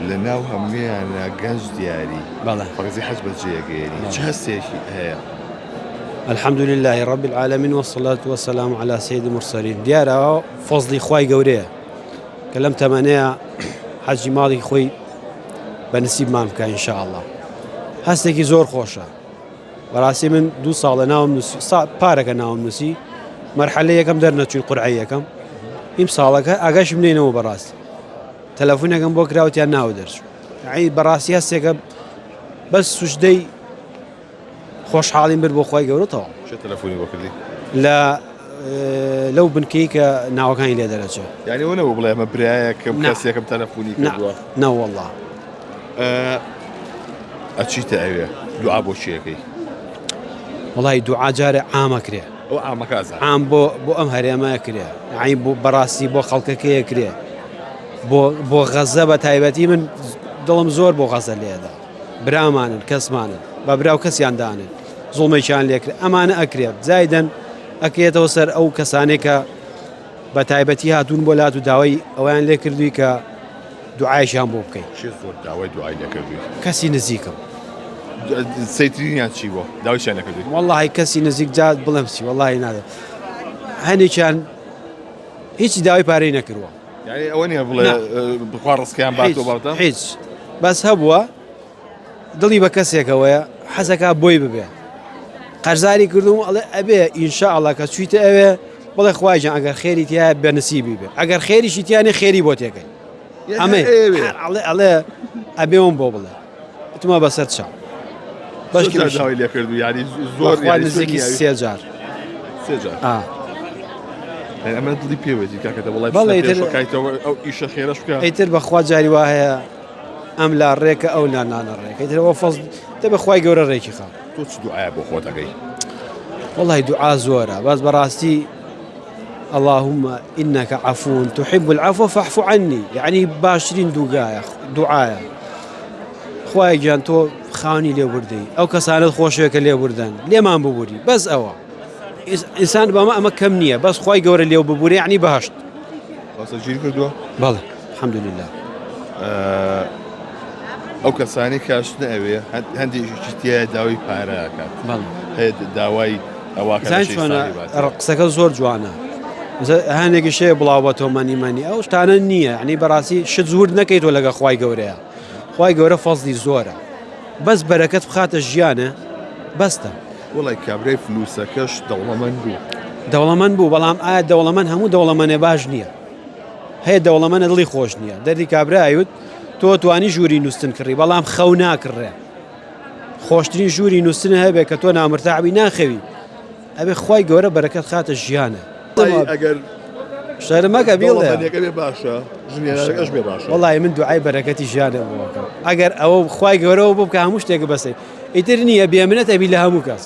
لناو هميانا گەنج دیاری بەڵێ فەرزی حەج بەجێگەێنی چ هەستێکی هەیە؟ الحمد لله رب العالمين والصلاة والسلام على سيد المرسلين دیارە فەزلی خوای گەورەیە کە لەم تەمەنەیە حەجی ماڵی خۆی بە نسیبمان بکە ئینشاء الله. هەستێکی زۆر خۆشە بەڕاستی من 2 ساڵە ناوم نووسی پارەکە ناوم نووسی مەرحەلە یەکەم دەرنەچووی قورعی یەکەم ئیم ساڵەکە ئاگاشم لێنەوە بەڕاستی تەلەفۆنەکەم بۆ کراوتیان ناو دەرچوو عی بەڕاستی هەستێکە بەس سوشدەی خۆشحاڵیم برد بۆ خۆی گەورەتەوە چه تەلەفۆنی بۆ کردی؟ لەو بنکەی کە ناوەکانی لێ دەرەچێت یعنی وەنەوە بڵێ ئەمە برایەکەم کەسێکم تەلەفۆنی کردووە نەوەڵڵا ئەچیتە ئەوێ دوعا بۆ چیەکەی؟ وڵی دوعا جارێ ئامە کرێ ئەو ئامەکازە ئام بۆ ئەم هەرێمەیە کرێ عین بۆ بەڕاستی بۆ خەڵکەکەیە کرێ بۆ غەزە بە تایبەتی من دڵم زۆر بۆ غەزە لێدا برامانن کەسمانن بە براو کەسیاندانن زوڵمەیان لێکرێ ئەمانە ئەکرێت جایدەن ئەکرێتەوە سەر ئەو کەسانێک کە بە تایبەتی هاتوون بۆ لات و داوای ئەویان لێ کردووی کە دوعایشیان بۆ بکەیت زۆر داوای دوعای لێکردووی کەسی نزیکم سەیترینیان چی بۆ داوایشیان لێکردووی؟ وەڵڵاهی کەسی نزیک جات بڵێم چی وەڵڵاهی نادە هەنێکیان هیچی داوای پارەی نەکردووە یعنی ئەوە نیە بڵێ بخوا ڕستکیان باتەوە بەڵتە؟ هیچ بەس هەبووە دڵی بە کەسێکەوەیە حەزەکە بۆی ببێ قەرزاری کردوم ئەڵێ ئەبێ ئینشاءڵڵا کە چویتە ئەوێ بڵێ خوایجان ئەگەر خێری تیا بە نسیبی بێ ئەگەر خێریشی تیانێ خێری بۆ تێکەی ئەمێ ئەڵێ ئەبێەوەم بۆ بڵێ تمە بەسەر چاو بەشکی داوای لێ کردو یعنی زۆر نزیکی 3 جار ئەمە دڵی پێوێتی کاکەتە وڵایەوە ئەو ئیشە خێرەش بکە ئەیتر بەخوا جاری وا هەیە ئەم لا ڕێکە ئەو نانە ڕێک ئیترەوە فەز دە بەخوای گەورە ڕێکی خا تۆ چ دوعایە بۆ خۆتەکەی؟ والله دوعا زۆرە باس بەڕاستی اللهم إنك عفو تحب العفو فاعف عني يعني باشترين دوعايا خوای گیان تۆ خاوەنی لێبوردەی ئەو کەسانت خۆشەوێکە لێبوردن لێمان ببووری بەس ئەوە ئینسان بەمە ئەمە کەم نییە بەس خوای گەورە لێو ببووری یعنی بەهەشت بەسەگیر کردووە؟ بەڵێ الحەمدولله ئەو کەسانی کاشتنە ئەوێ هەندێکی تایە داوای پارەکات هەیە داوای ئەوواکە قسەکە زۆر جوانە هەندێکی شەیە بڵاو بە تۆ مەنیمەنی ئەو شتانە نییە ینی بەڕاستی شت زور نەکەیتەوە لەگە خوای گەورەیە خوای گەورە فەزلی زۆرە بەس بەرەکەت بخاتە ژیانە بەستە وڵی کابرای فلوسەکەش دەوڵەمەند بوو بەڵام ئایا دەوڵەمەند هەموو دەوڵەمەنێ باش نییە هەیە دەوڵەمەنە دڵی خۆش نییە دەردی کابرایوت تۆ توانی ژووری نووسن کڕی بەڵام خەو ناکڕێ خۆشترین ژووری نووسن هەبێت کە تۆ نامرتاعبی ناخەوی ئەبێ خوای گەورە بەرەکەت خاتە ژیانە ئەگەر شەرمەکە بیڵێ باشە ژنیێنەکەش بێ باشە وەڵی من دوعای بەرەکەتی ژیانە بۆکەم ئەگەر ئەوە خوای گەورەوە بۆ بکە هەموو شتێک بەسێ ئیتر نییە بێمنێت ئەبی لە هەموو کەس